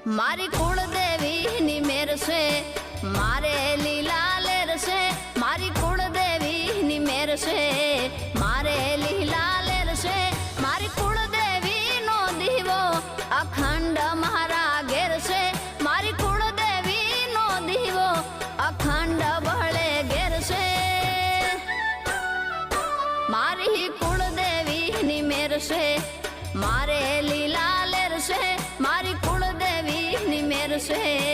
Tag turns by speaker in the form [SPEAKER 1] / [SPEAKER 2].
[SPEAKER 1] મારી કુળદેવીની મેર છે મારે લીલા લેર છે મારી કુળદેવીની મેર છે મારે લીલા લેર છે મારી કુળદેવીનો દીવો અખંડ મારા ઘેર છે મારી કુળદેવીનો દીવો અખંડ બળે ઘેર છે મારી કુળદેવીની મેર છે મારે લીલા લેર છે મારી કુળદેવીની મેર છે